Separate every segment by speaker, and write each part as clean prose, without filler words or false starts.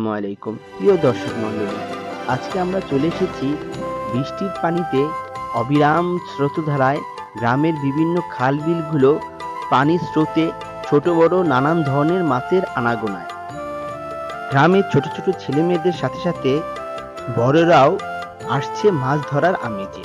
Speaker 1: আসসালামু আলাইকুম প্রিয় দর্শক মণ্ডলী, আজকে আমরা চলে এসেছি বৃষ্টির পানিতে অবিরাম স্রোতধারায় গ্রামের বিভিন্ন খাল বিলগুলো পানির স্রোতে ছোট বড় নানান ধরনের মাছের আনাগোনায়। গ্রামের ছোট ছোট ছেলে মেয়েদের সাথে সাথে বড়রাও আসছে মাছ ধরার আমেজে।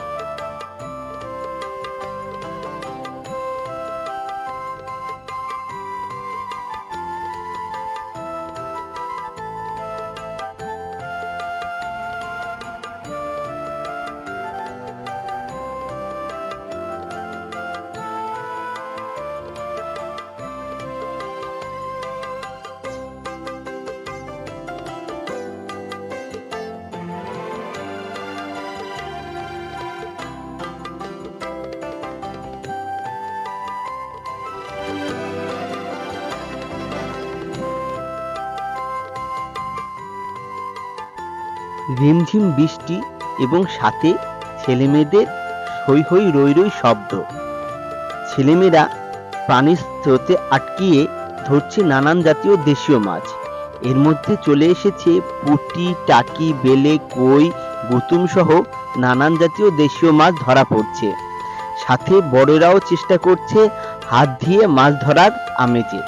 Speaker 1: রিমঝিম বৃষ্টি এবং সাথে ছেলেমেয়েদের হৈ হৈ রৈ রৈ শব্দ। ছেলেমেয়েরা পানির স্রোতে আটকিয়ে ধরছে নানান জাতীয় দেশীয় মাছ। এর মধ্যে চলে এসেছে পুঁটি, টাকি, বেলে, কই, গুতুম সহ নানান জাতীয় দেশীয় মাছ ধরা পড়ছে। সাথে বড়রাও চেষ্টা করছে হাত দিয়ে মাছ ধরার আমেজে।